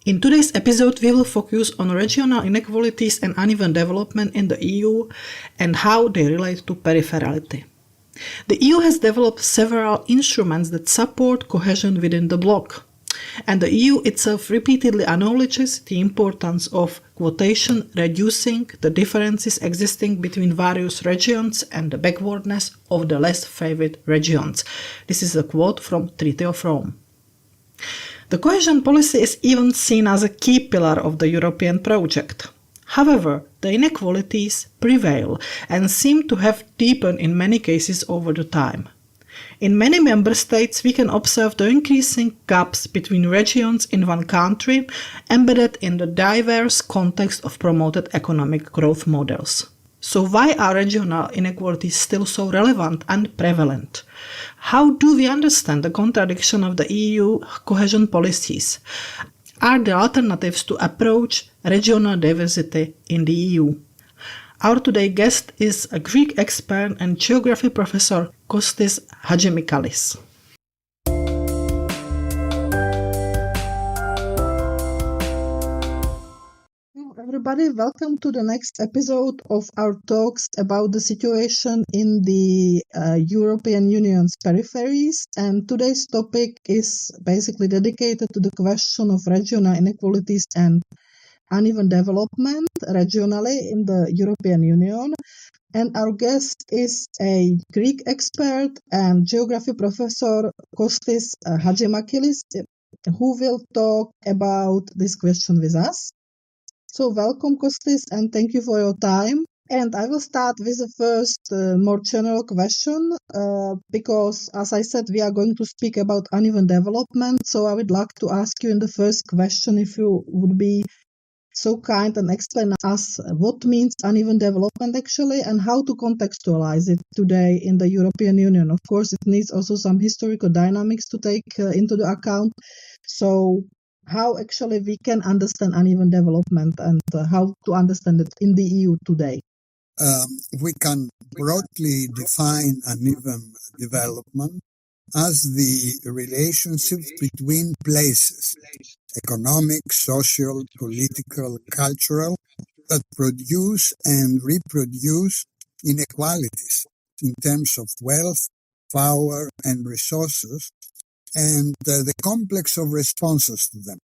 In today's episode, we will focus on regional inequalities and uneven development in the EU and how they relate to peripherality. The EU has developed several instruments that support cohesion within the bloc, and the EU itself repeatedly acknowledges the importance of quotation, reducing the differences existing between various regions and the backwardness of the less favored regions. This is a quote from Treaty of Rome. The cohesion policy is even seen as a key pillar of the European project. However, the inequalities prevail and seem to have deepened in many cases over the time. In many member states, we can observe the increasing gaps between regions in one country embedded in the diverse context of promoted economic growth models. So why are regional inequalities still so relevant and prevalent? How do we understand the contradiction of the EU cohesion policies? Are there alternatives to approach regional diversity in the EU? Our today's guest is a Greek expert and geography professor Costis Hadjimichalis. Everybody, welcome to the next episode of our talks about the situation in the European Union's peripheries. And today's topic is basically dedicated to the question of regional inequalities and uneven development regionally in the European Union. And our guest is a Greek expert and geography professor Costis Hadjimichalis, who will talk about this question with us. So welcome, Costis, and thank you for your time. And I will start with the first more general question, because, as I said, we are going to speak about uneven development. So I would like to ask you in the first question if you would be so kind and explain us what means uneven development actually and how to contextualize it today in the European Union. Of course, it needs also some historical dynamics to take into the account. So how actually we can understand uneven development and how to understand it in the EU today? We can broadly define uneven development as the relationships between places, economic, social, political, cultural, that produce and reproduce inequalities in terms of wealth, power, and resources, and the complex of responses to them.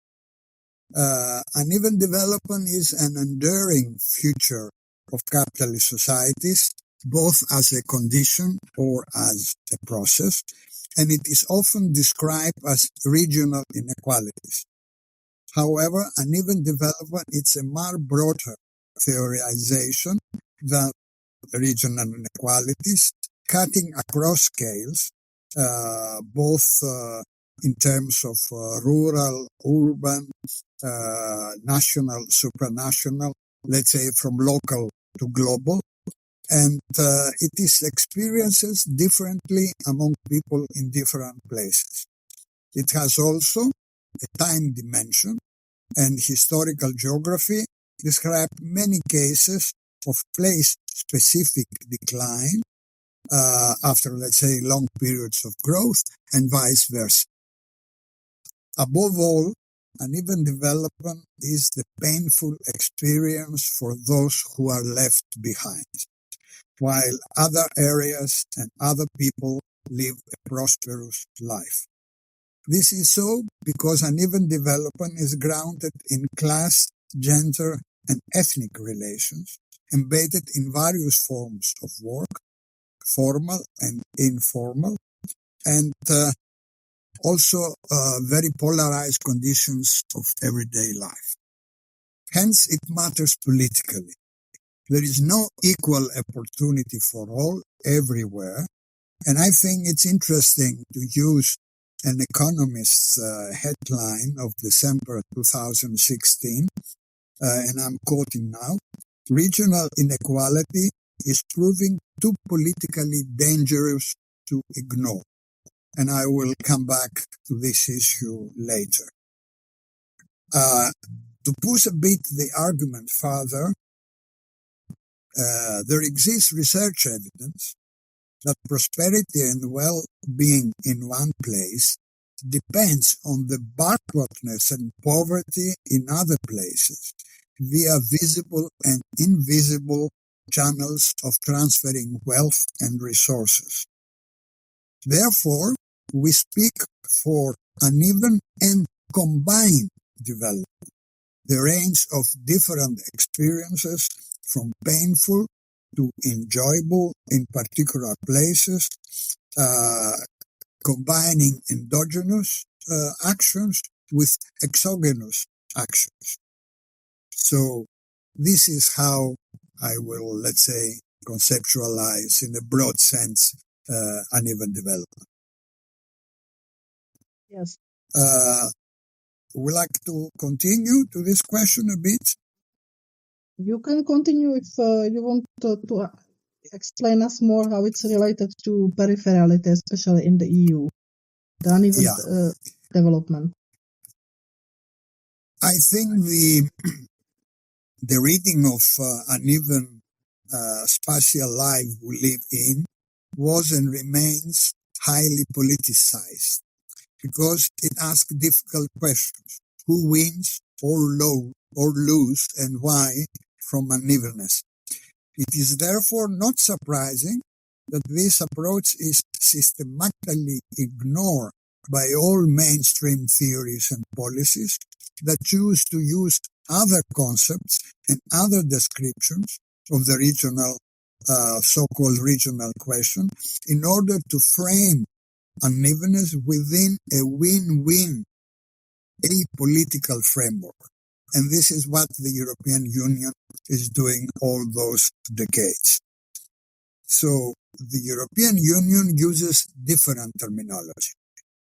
Uneven development is an enduring feature of capitalist societies, both as a condition or as a process, and it is often described as regional inequalities. However, uneven development is a more broader theorization than regional inequalities, cutting across scales, both in terms of rural, urban, national, supranational, let's say from local to global, and it is experiences differently among people in different places. It has also a time dimension, and historical geography describe many cases of place-specific decline after, let's say, long periods of growth, and vice versa. Above all, uneven development is the painful experience for those who are left behind, while other areas and other people live a prosperous life. This is so because uneven development is grounded in class, gender, and ethnic relations, embedded in various forms of work, formal and informal, and also very polarized conditions of everyday life. Hence, it matters politically. There is no equal opportunity for all everywhere, and I think it's interesting to use an Economist's headline of December 2016, and I'm quoting now, "Regional inequality is proving too politically dangerous to ignore." And I will come back to this issue later. To push a bit the argument further, there exists research evidence that prosperity and well-being in one place depends on the backwardness and poverty in other places via visible and invisible channels of transferring wealth and resources. Therefore, we speak for uneven and combined development, the range of different experiences from painful to enjoyable in particular places, combining endogenous actions with exogenous actions. So this is how I will, let's say, conceptualize in a broad sense uneven development. Yes. Would like to continue to this question a bit? You can continue if you want to explain us more how it's related to peripherality, especially in the EU, the uneven development. I think the reading of uneven spatial life we live in was and remains highly politicized because it asks difficult questions. Who wins or lose and why from unevenness? It is therefore not surprising that this approach is systematically ignored by all mainstream theories and policies that choose to use other concepts and other descriptions of the regional, so-called regional question in order to frame unevenness within a win-win apolitical framework. And this is what the European Union is doing all those decades. So the European Union uses different terminology.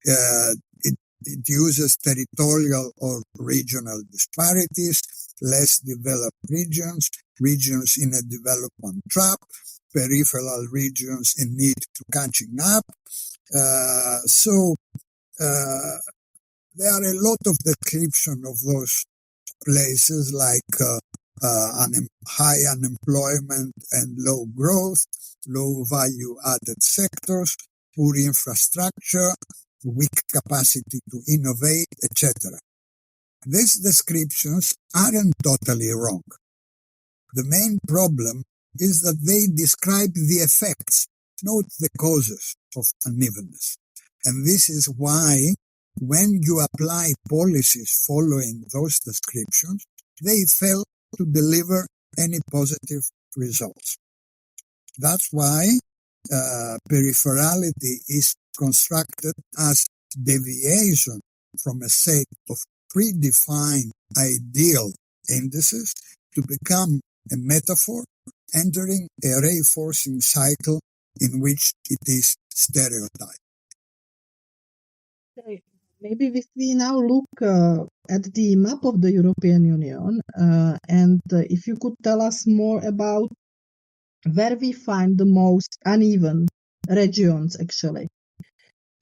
It uses territorial or regional disparities, less developed regions, regions in a development trap, peripheral regions in need to catching up. There are a lot of description of those places like high unemployment and low growth, low value added sectors, poor infrastructure, weak capacity to innovate, etc. These descriptions aren't totally wrong. The main problem is that they describe the effects, not the causes of unevenness. And this is why when you apply policies following those descriptions, they fail to deliver any positive results. That's why peripherality is constructed as deviation from a set of predefined ideal indices to become a metaphor entering a reinforcing cycle in which it is stereotyped. Okay. Maybe if we now look at the map of the European Union, and if you could tell us more about where we find the most uneven regions actually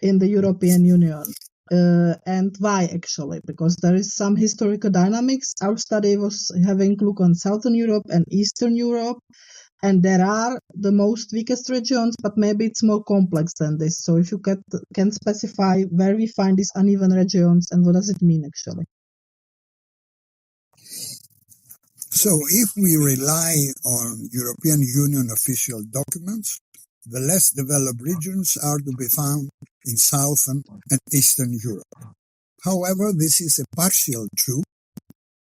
in the European Union, and why actually, because there is some historical dynamics. Our study was having a look on Southern Europe and Eastern Europe, and there are the most weakest regions, but maybe it's more complex than this. So if you can specify where we find these uneven regions and what does it mean actually? So if we rely on European Union official documents, the less developed regions are to be found in Southern and Eastern Europe. However, this is a partial truth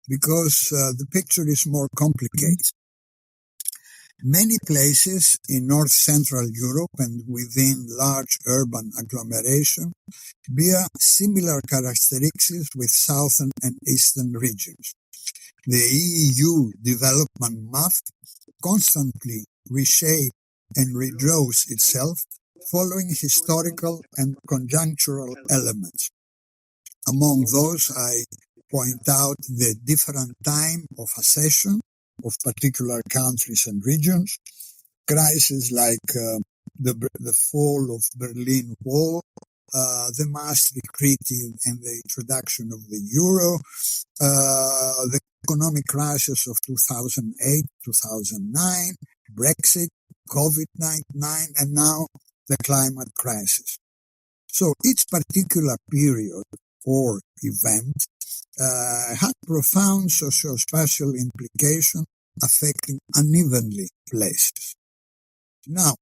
because the picture is more complicated. Many places in North Central Europe and within large urban agglomeration bear similar characteristics with Southern and Eastern regions. The EU development map constantly reshapes and redraws itself following historical and conjunctural elements. Among those, I point out the different time of accession of particular countries and regions, crises like the fall of Berlin Wall, the Maastricht Treaty and the introduction of the euro, the economic crisis of 2008, 2009, Brexit, COVID-19, and now the climate crisis. So each particular period or event had profound socio-spatial implications affecting unevenly places. Now,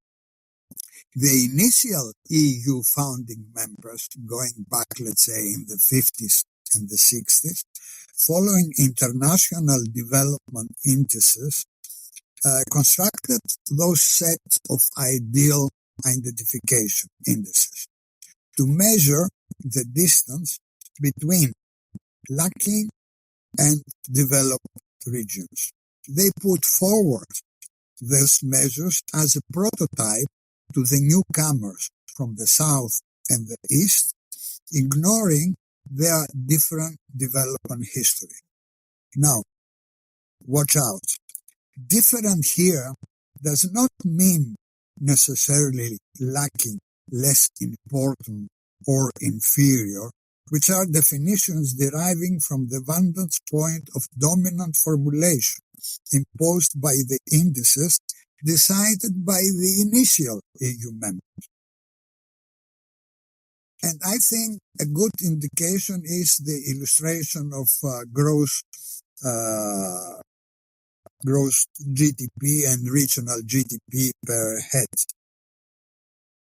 the initial EU founding members, going back, let's say, in the 50s and the 60s, following international development indices, constructed those sets of ideal identification indices to measure the distance between lacking and developed regions. They put forward these measures as a prototype to the newcomers from the south and the east, ignoring their different development history. Now, watch out. Different here does not mean necessarily lacking, less important, or inferior, which are definitions deriving from the vantage point of dominant formulation imposed by the indices decided by the initial EU members. And I think a good indication is the illustration of gross GDP and regional GDP per head.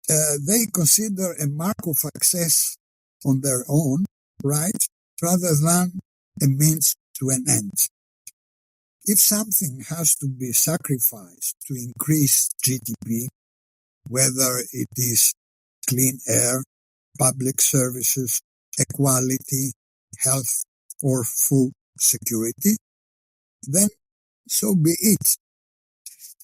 They consider a mark of success on their own, right, rather than a means to an end. If something has to be sacrificed to increase GDP, whether it is clean air, public services, equality, health, or food security, then so be it.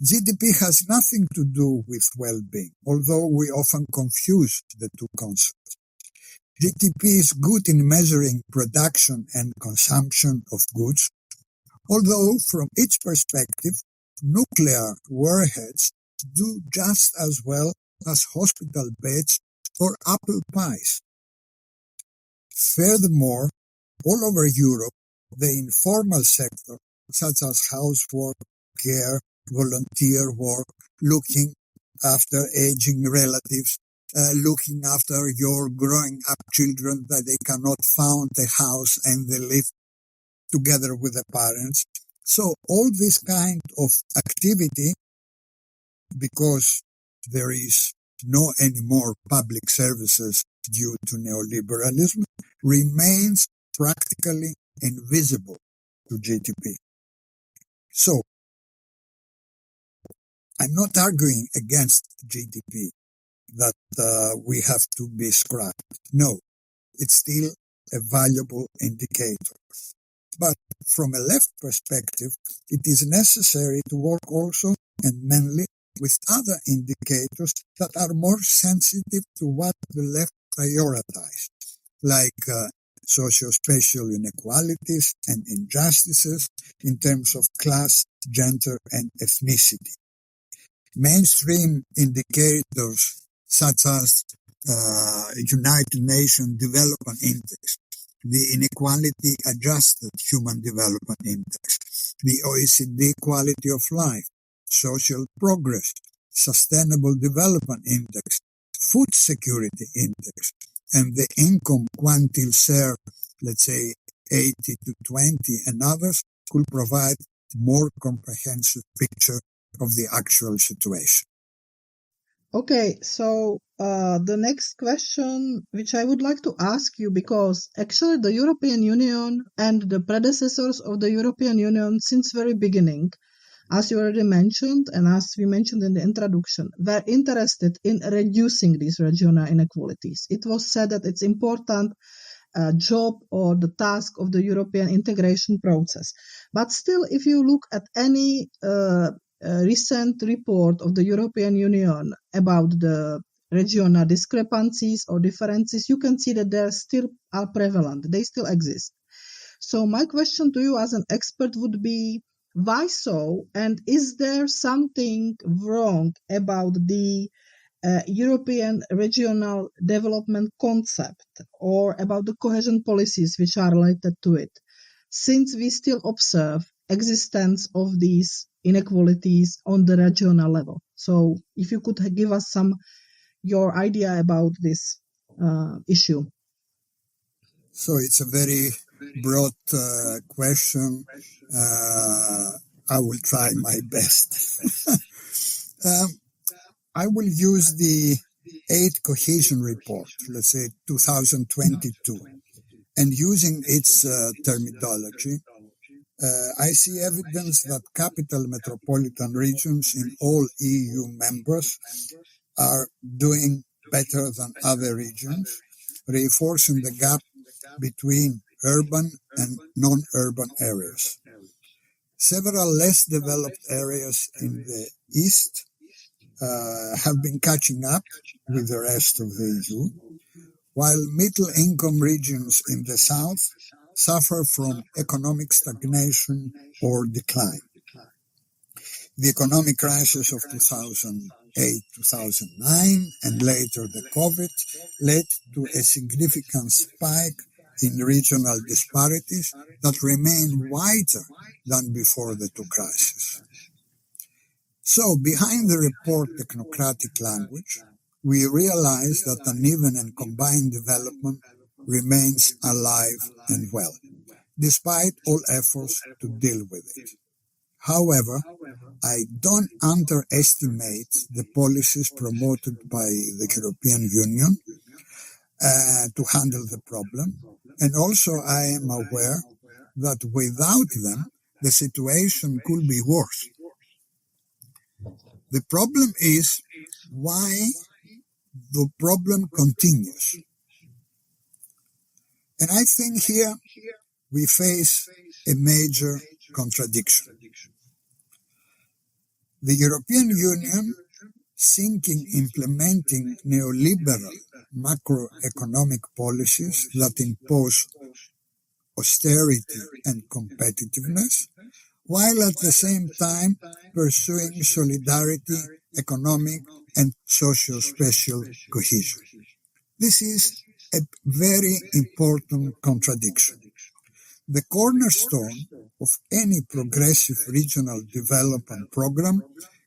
GDP has nothing to do with well-being, although we often confuse the two concepts. GDP is good in measuring production and consumption of goods, although from its perspective, nuclear warheads do just as well as hospital beds or apple pies. Furthermore, all over Europe, the informal sector, such as housework, care, volunteer work, looking after aging relatives, looking after your growing up children that they cannot found a house and they live together with the parents. So all this kind of activity, because there is no anymore public services due to neoliberalism, remains practically invisible to GDP. So, I'm not arguing against GDP, that we have to be scrapped. No, it's still a valuable indicator. But from a left perspective, it is necessary to work also and mainly with other indicators that are more sensitive to what the left prioritizes, like socio-spatial inequalities and injustices in terms of class, gender, and ethnicity. Mainstream indicators such as United Nations Development Index, the Inequality Adjusted Human Development Index, the OECD Quality of Life, Social Progress, Sustainable Development Index, Food Security Index, and the Income Quantile Share, let's say 80 to 20 and others, could provide more comprehensive picture of the actual situation. Okay, so the next question, which I would like to ask you, because actually the European Union and the predecessors of the European Union since very beginning, as you already mentioned and as we mentioned in the introduction, were interested in reducing these regional inequalities. It was said that it's important job or the task of the European integration process. But still, if you look at any recent report of the European Union about the regional discrepancies or differences, you can see that they still are prevalent. They still exist. So my question to you as an expert would be, why so? And is there something wrong about the European regional development concept or about the cohesion policies which are related to it, since we still observe existence of these inequalities on the regional level? So if you could give us your idea about this issue? So it's a very broad question. I will try my best. I will use the 8 Cohesion Report, let's say 2022, and using its terminology, I see evidence that capital metropolitan regions in all EU members are doing better than other regions, reinforcing the gap between urban and non-urban areas. Several less developed areas in the east have been catching up with the rest of the EU, while middle-income regions in the south suffer from economic stagnation or decline. The economic crisis of 2008-2009 and later the COVID led to a significant spike in regional disparities that remain wider than before the two crises. So, behind the report technocratic language, we realize that uneven and combined development remains alive and well, despite all efforts to deal with it. However, I don't underestimate the policies promoted by the European Union to handle the problem, and also I am aware that without them, the situation could be worse. The problem is why the problem continues. And I think here we face a major contradiction. The European Union, seeking implementing neoliberal macroeconomic policies that impose austerity and competitiveness, while at the same time pursuing solidarity, economic and socio-spatial cohesion. This is a very important contradiction. The cornerstone of any progressive regional development program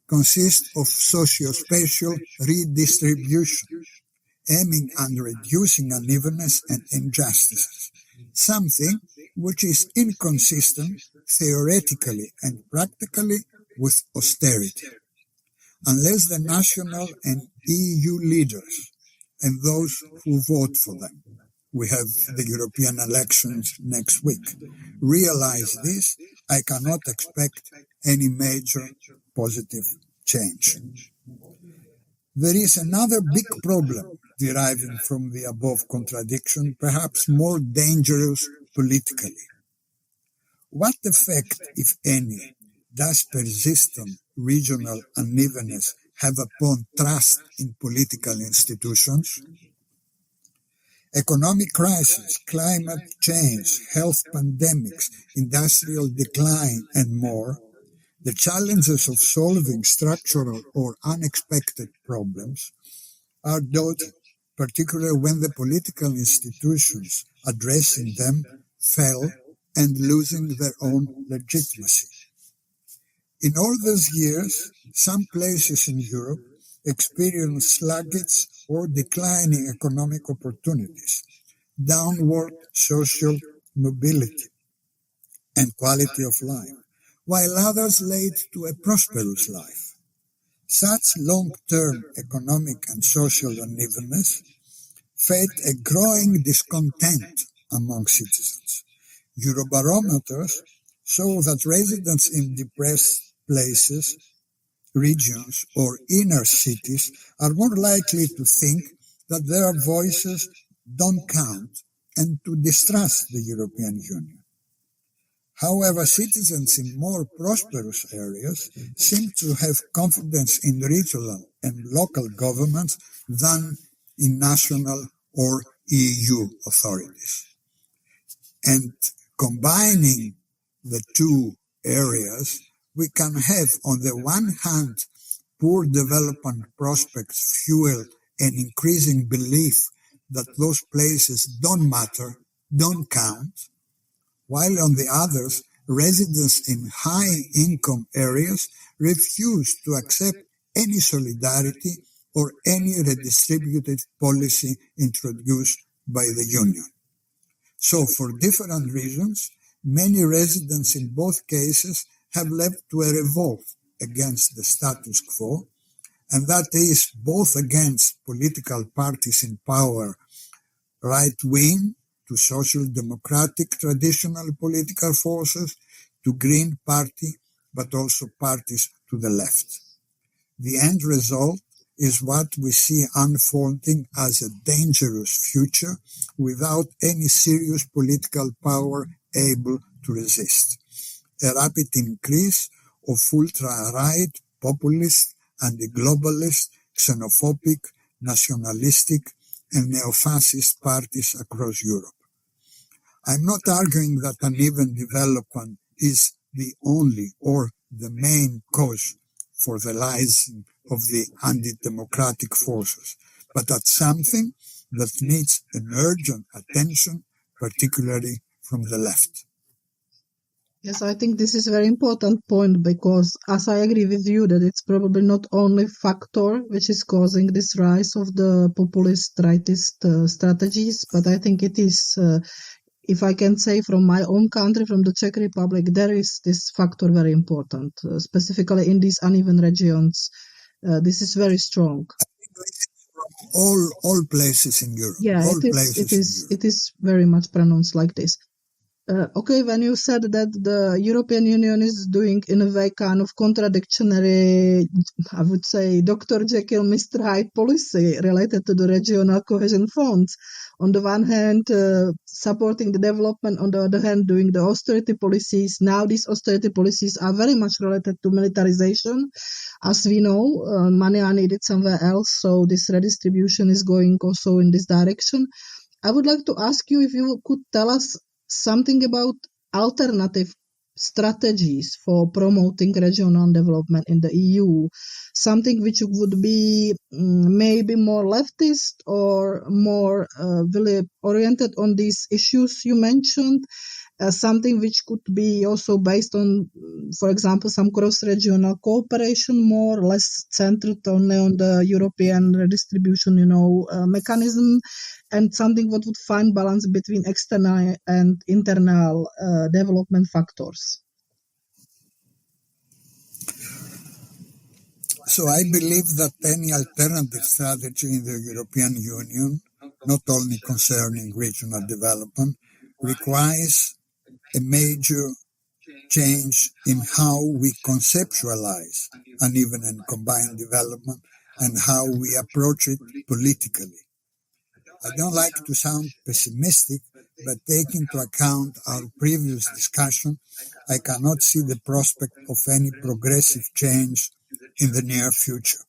consists of socio-spatial redistribution, aiming at reducing unevenness and injustices, something which is inconsistent theoretically and practically with austerity, unless the national and EU leaders and those who vote for them, we have the European elections next week, realize this, I cannot expect any major positive change. There is another big problem deriving from the above contradiction, perhaps more dangerous politically. What effect, if any, does persistent regional unevenness have upon trust in political institutions? Economic crisis, climate change, health pandemics, industrial decline, and more, the challenges of solving structural or unexpected problems are daunting, particularly when the political institutions addressing them fail and losing their own legitimacy. In all those years, some places in Europe experienced sluggish or declining economic opportunities, downward social mobility, and quality of life, while others led to a prosperous life. Such long-term economic and social unevenness fed a growing discontent among citizens. Eurobarometers show that residents in depressed places, regions, or inner cities are more likely to think that their voices don't count and to distrust the European Union. However, citizens in more prosperous areas seem to have confidence in regional and local governments than in national or EU authorities. And combining the two areas, we can have, on the one hand, poor development prospects fuel an increasing belief that those places don't matter, don't count, while on the others, residents in high-income areas refuse to accept any solidarity or any redistributive policy introduced by the Union. So, for different reasons, many residents in both cases have led to a revolt against the status quo, and that is both against political parties in power, right-wing to social democratic traditional political forces, to Green Party, but also parties to the left. The end result is what we see unfolding as a dangerous future without any serious political power able to resist. A rapid increase of ultra-right, populist, anti-globalist, xenophobic, nationalistic, and neo-fascist parties across Europe. I'm not arguing that uneven development is the only or the main cause for the rising of the anti-democratic forces, but that's something that needs an urgent attention, particularly from the left. Yes, I think this is a very important point because, as I agree with you, that it's probably not only factor which is causing this rise of the populist rightist strategies, but I think it is, if I can say from my own country, from the Czech Republic, there is this factor very important, specifically in these uneven regions. This is very strong. All places in Europe. Yeah, it is very much pronounced like this. Okay, when you said that the European Union is doing in a way kind of contradictory, I would say, Dr. Jekyll, Mr. Hyde policy related to the regional cohesion funds. On the one hand, supporting the development, on the other hand, doing the austerity policies. Now these austerity policies are very much related to militarization. As we know, money are needed somewhere else, so this redistribution is going also in this direction. I would like to ask you if you could tell us something about alternative strategies for promoting regional development in the EU, something which would be maybe more leftist or more really oriented on these issues you mentioned, something which could be also based on, for example, some cross-regional cooperation, more or less centered only on the European redistribution, mechanism, and something what would find balance between external and internal development factors. So I believe that any alternative strategy in the European Union, not only concerning regional development, requires a major change in how we conceptualize uneven and combined development and how we approach it politically. I don't like to sound pessimistic, but taking into account our previous discussion, I cannot see the prospect of any progressive change in the near future.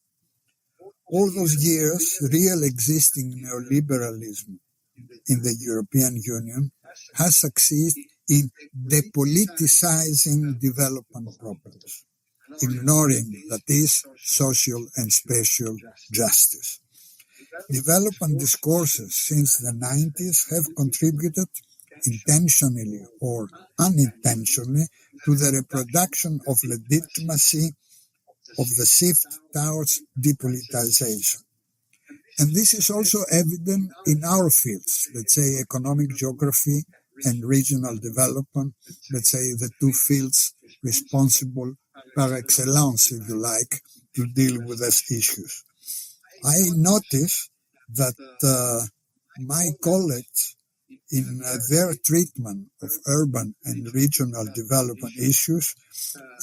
All those years, real existing neoliberalism in the European Union has succeeded in depoliticizing development problems, ignoring, that is, social and spatial justice. Development discourses since the 90s have contributed, intentionally or unintentionally, to the reproduction of legitimacy of the shift towards depoliticization. And this is also evident in our fields, let's say economic geography and regional development, let's say the two fields responsible par excellence, if you like, to deal with these issues. I notice that my colleagues in their treatment of urban and regional development issues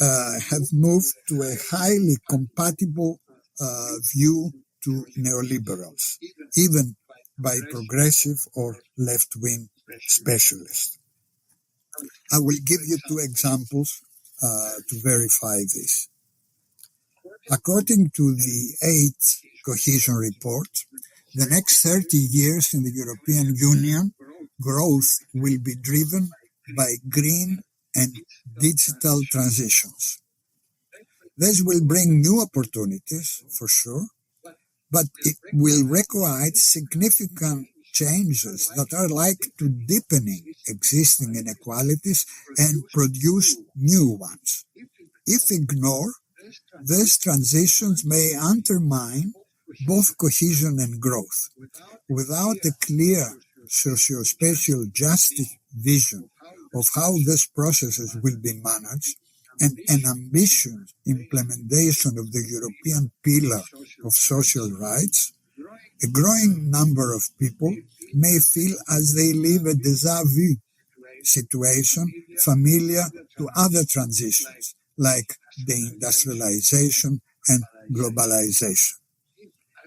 have moved to a highly compatible view to neoliberals, even by progressive or left-wing specialists. I will give you two examples to verify this. According to the 8th Cohesion Report, the next 30 years in the European Union, growth will be driven by green and digital transitions. This will bring new opportunities, for sure, but it will require significant changes that are like to deepening existing inequalities and produce new ones. If ignored, these transitions may undermine both cohesion and growth. Without a clear socio-spatial justice vision of how these processes will be managed, and an ambitious implementation of the European pillar of social rights, a growing number of people may feel as they live a déjà vu situation familiar to other transitions like deindustrialization and globalization.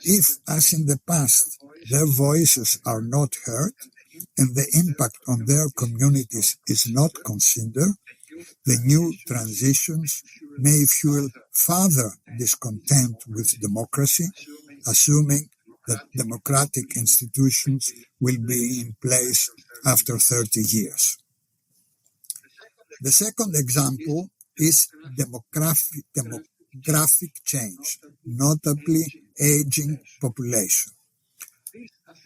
If, as in the past, their voices are not heard and the impact on their communities is not considered, the new transitions may fuel further discontent with democracy, assuming that democratic institutions will be in place after 30 years. The second example is demographic change, notably aging population.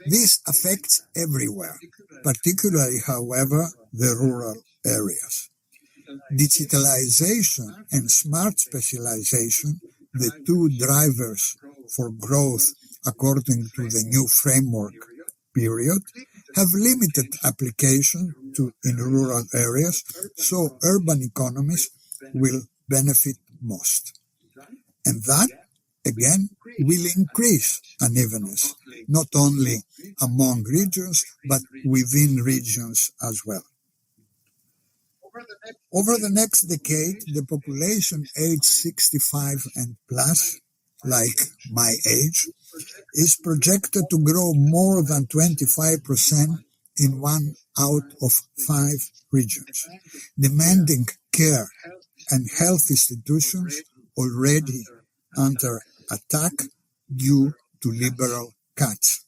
This affects everywhere, particularly, however, the rural areas. Digitalization and smart specialization, the two drivers for growth according to the new framework period, have limited application in rural areas, so urban economies will benefit most. And that, again, will increase unevenness, not only among regions, but within regions as well. Over the next decade, the population aged 65 and plus, like my age, is projected to grow more than 25% in 1 out of 5 regions, demanding care and health institutions already under attack due to liberal cuts.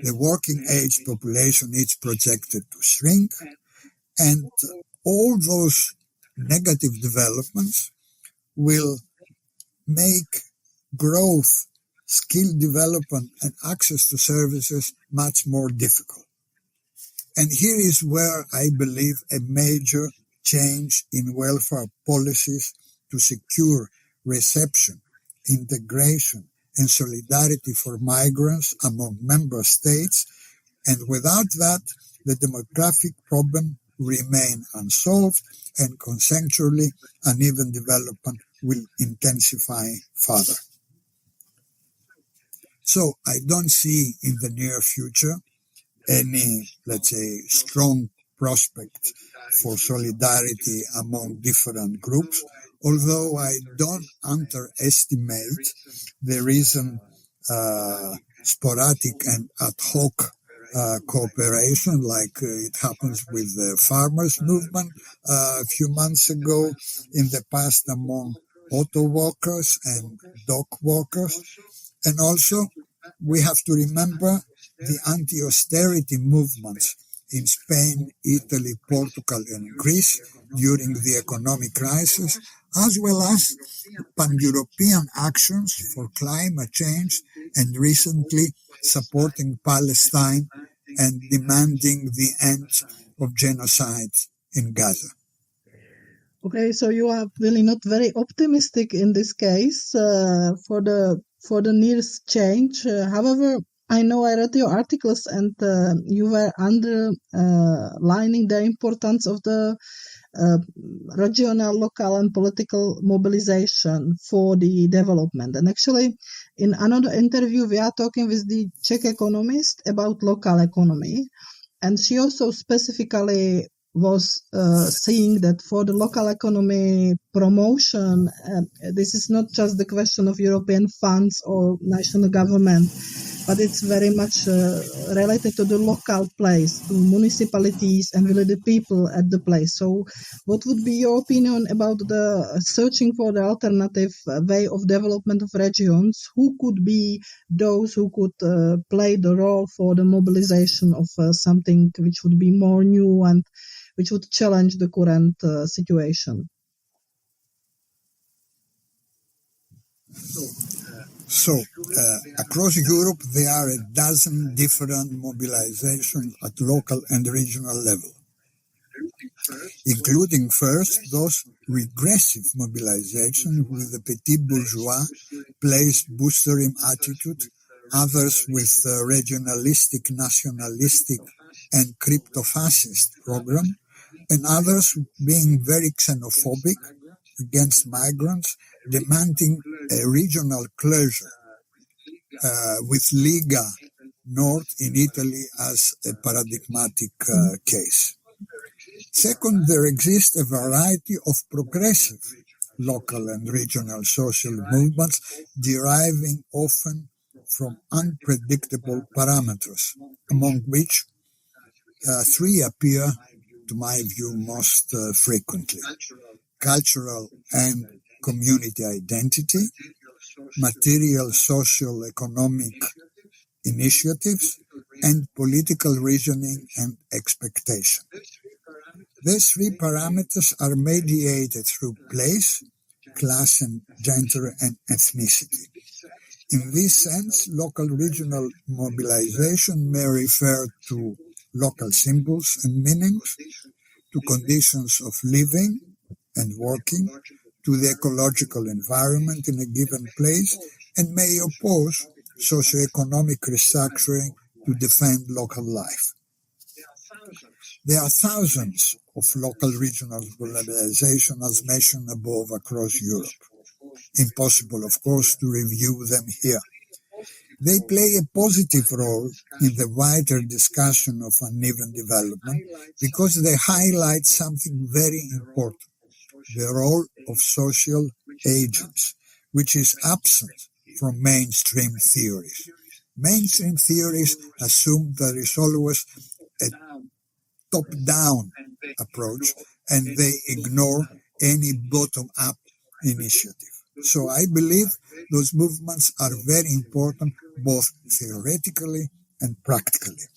The working age population is projected to shrink, and all those negative developments will make growth, skill development, and access to services much more difficult. And here is where I believe a major change in welfare policies to secure reception, integration, and solidarity for migrants among member states, and without that, the demographic problem remain unsolved, and consensually uneven development will intensify further. So I don't see in the near future any, let's say, strong prospect for solidarity among different groups, although I don't underestimate the recent sporadic and ad hoc cooperation, like it happens with the farmers' movement a few months ago, in the past among auto workers and dock workers. And also, we have to remember the anti-austerity movements in Spain, Italy, Portugal, and Greece during the economic crisis, as well as pan-European actions for climate change and recently supporting Palestine and demanding the end of genocide in Gaza. Okay, so you are really not very optimistic in this case for the nearest change. However, I know I read your articles and you were underlining the importance of the regional, local, and political mobilization for the development. And actually, in another interview, we are talking with the Czech economist about local economy, and she also specifically was saying that for the local economy promotion, this is not just the question of European funds or national government, but it's very much related to the local place, to municipalities and really the people at the place. So what would be your opinion about the searching for the alternative way of development of regions? Who could be those who could play the role for the mobilization of something which would be more new and which would challenge the current situation? So, across Europe, there are a dozen different mobilizations at local and regional level. including first those regressive mobilizations with the petit bourgeois place boosterium attitude, others with regionalistic, nationalistic and crypto-fascist program, and others being very xenophobic against migrants, demanding a regional closure, with Liga North in Italy as a paradigmatic case. Second, there exists a variety of progressive local and regional social movements deriving often from unpredictable parameters, among which three appear, to my view, most frequently: cultural and community identity, material, social, economic initiatives, and political reasoning and expectation. These three parameters are mediated through place, class and gender and ethnicity. In this sense, local regional mobilization may refer to local symbols and meanings, to conditions of living and working, to the ecological environment in a given place, and may oppose socioeconomic restructuring to defend local life. There are thousands of local regional mobilization, as mentioned above, across Europe. Impossible, of course, to review them here. They play a positive role in the wider discussion of uneven development because they highlight something very important: the role of social agents, which is absent from mainstream theories. Mainstream theories assume there is always a top-down approach, and they ignore any bottom-up initiative. So I believe those movements are very important, both theoretically and practically.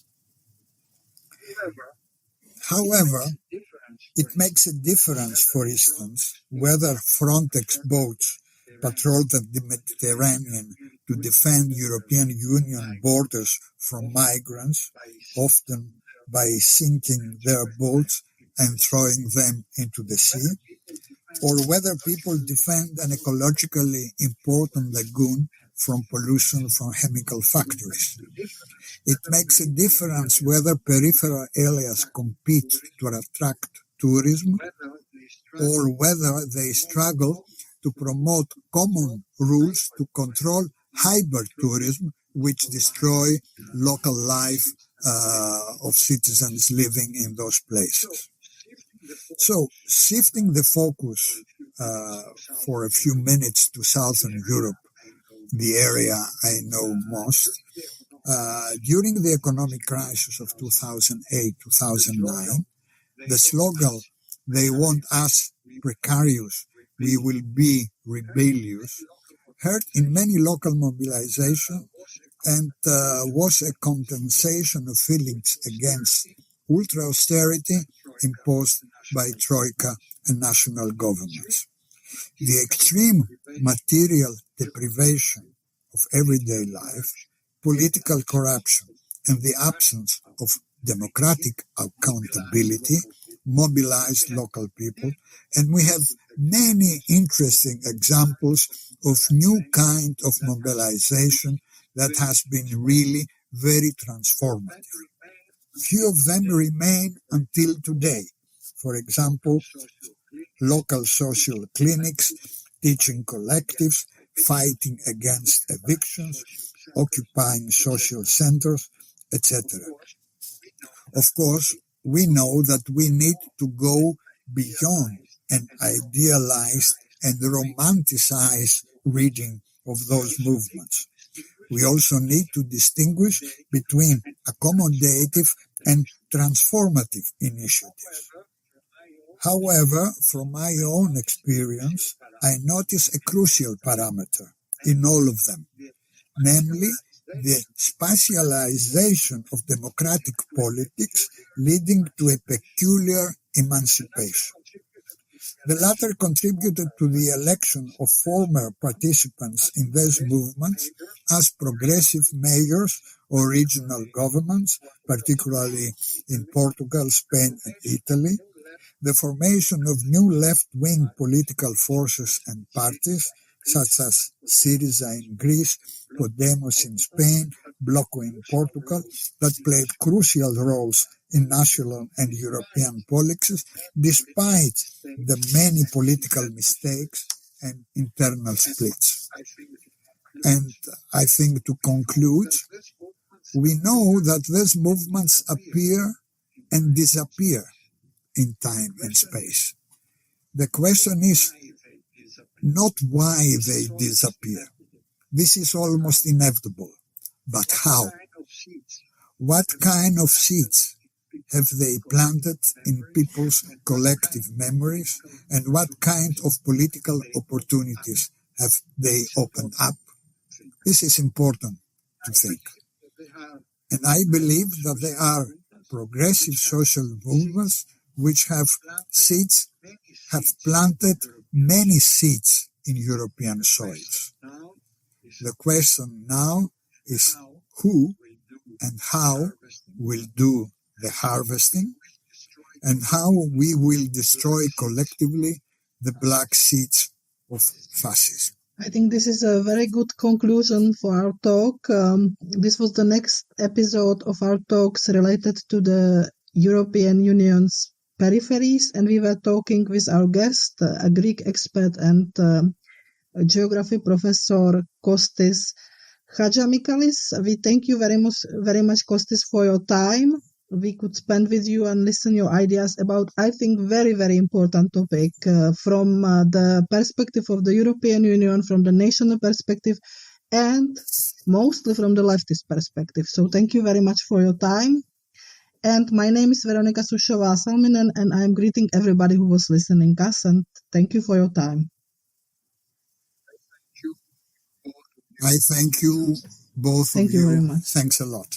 However, it makes a difference, for instance, whether Frontex boats patrol the Mediterranean to defend European Union borders from migrants, often by sinking their boats and throwing them into the sea, or whether people defend an ecologically important lagoon from pollution from chemical factories. It makes a difference whether peripheral areas compete to attract tourism or whether they struggle to promote common rules to control hyper-tourism, which destroy local life of citizens living in those places. So, shifting the focus for a few minutes to Southern Europe, the area I know most, during the economic crisis of 2008-2009, the slogan, "They want us precarious, we will be rebellious," heard in many local mobilizations and was a compensation of feelings against ultra-austerity imposed by Troika and national governments. The extreme material deprivation of everyday life, political corruption, and the absence of democratic accountability mobilized local people, and we have many interesting examples of new kind of mobilization that has been really very transformative. Few of them remain until today. For example, local social clinics, teaching collectives, fighting against evictions, occupying social centers, etc. Of course, we know that we need to go beyond an idealized and romanticized reading of those movements. We also need to distinguish between accommodative and transformative initiatives. However, from my own experience, I notice a crucial parameter in all of them, namely the spatialization of democratic politics leading to a peculiar emancipation. The latter contributed to the election of former participants in these movements as progressive mayors or regional governments, particularly in Portugal, Spain, and Italy, the formation of new left-wing political forces and parties, such as Syriza in Greece, Podemos in Spain, Bloco in Portugal, that played crucial roles in national and European politics, despite the many political mistakes and internal splits. And I think to conclude, we know that these movements appear and disappear in time and space. The question is not why they disappear. This is almost inevitable. But how? What kind of seeds have they planted in people's collective memories? And what kind of political opportunities have they opened up? This is important to think. And I believe that there are progressive social movements which have planted many seeds in European soils. The question now is who and how will do the harvesting, and how we will destroy collectively the black seeds of fascism. I think this is a very good conclusion for our talk. This was the next episode of our talks related to the European Union's peripheries, and we were talking with our guest, a Greek expert and a geography professor, Costis Hadjimichalis. We thank you very much, Costis, for your time. We could spend with you and listen your ideas about, I think, very, very important topic from the perspective of the European Union, from the national perspective, and mostly from the leftist perspective. So thank you very much for your time. And my name is Veronika Sušová-Salminen, and I'm greeting everybody who was listening us, and thank you for your time. I thank you, both of you. Thank you very much. Thanks a lot.